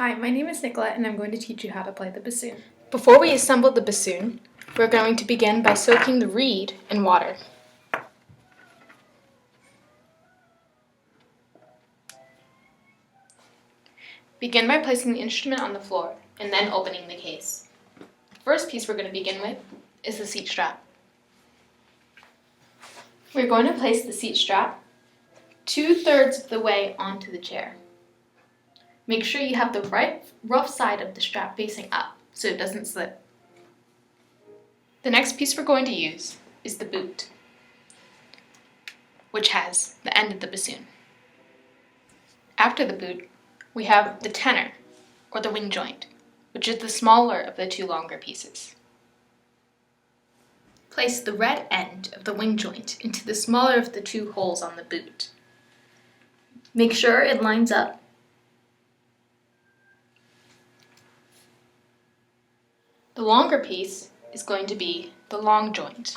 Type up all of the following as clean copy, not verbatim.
Hi, my name is Nicolette and I'm going to teach you how to play the bassoon. Before we assemble the bassoon, we're going to begin by soaking the reed in water. Begin by placing the instrument on the floor and then opening the case. The first piece we're going to begin with is the seat strap. We're going to place the seat strap 2/3 of the way onto the chair. Make sure you have the right rough side of the strap facing up so it doesn't slip. The next piece we're going to use is the boot, which has the end of the bassoon. After the boot, we have the tenor, or the wing joint, which is the smaller of the two longer pieces. Place the red end of the wing joint into the smaller of the two holes on the boot. Make sure it lines up. The longer piece is going to be the long joint.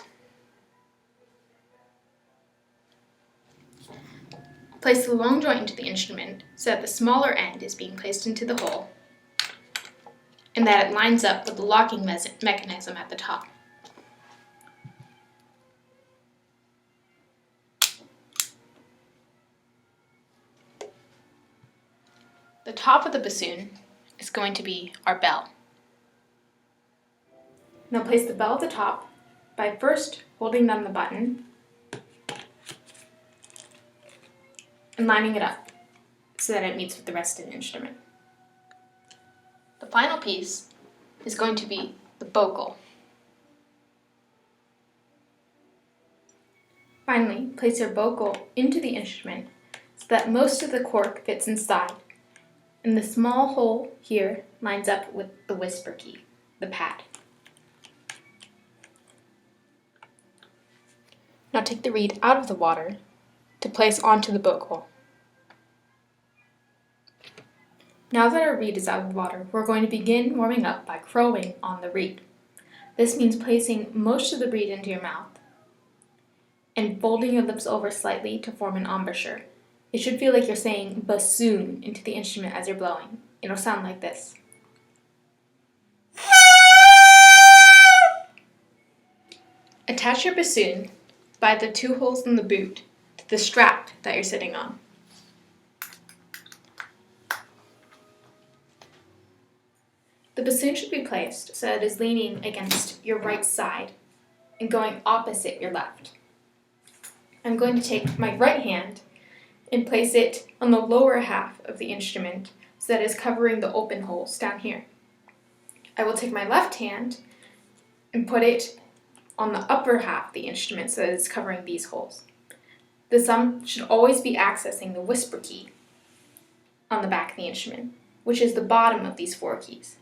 Place the long joint into the instrument so that the smaller end is being placed into the hole and that it lines up with the locking mechanism at the top. The top of the bassoon is going to be our bell. Now place the bell at the top by first holding down the button and lining it up so that it meets with the rest of the instrument. The final piece is going to be the bocal. Finally, place your bocal into the instrument so that most of the cork fits inside, and the small hole here lines up with the whisper key, the pad. Now take the reed out of the water to place onto the bocal. Now that our reed is out of the water, we're going to begin warming up by crowing on the reed. This means placing most of the reed into your mouth and folding your lips over slightly to form an embouchure. It should feel like you're saying bassoon into the instrument as you're blowing. It'll sound like this. Attach your bassoon by the two holes in the boot to the strap that you're sitting on. The bassoon should be placed so that it is leaning against your right side and going opposite your left. I'm going to take my right hand and place it on the lower half of the instrument so that it is covering the open holes down here. I will take my left hand and put it on the upper half of the instrument so that it's covering these holes. The thumb should always be accessing the whisper key on the back of the instrument, which is the bottom of these four keys.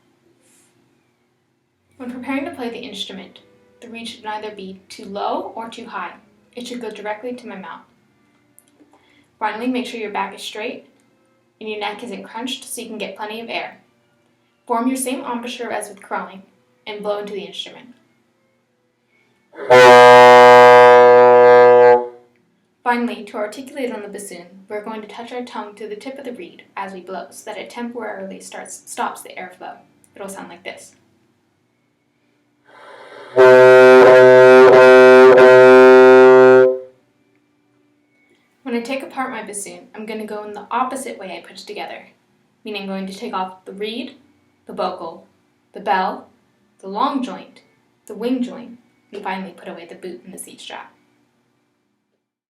When preparing to play the instrument, the reed should neither be too low or too high. It should go directly to my mouth. Finally, make sure your back is straight and your neck isn't crunched so you can get plenty of air. Form your same embouchure as with crowing and blow into the instrument. Finally, to articulate on the bassoon, we're going to touch our tongue to the tip of the reed as we blow so that it temporarily stops the airflow. It'll sound like this. When I take apart my bassoon, I'm going to go in the opposite way I put it together, meaning I'm going to take off the reed, the bocal, the bell, the long joint, the wing joint, and finally put away the boot and the seat strap.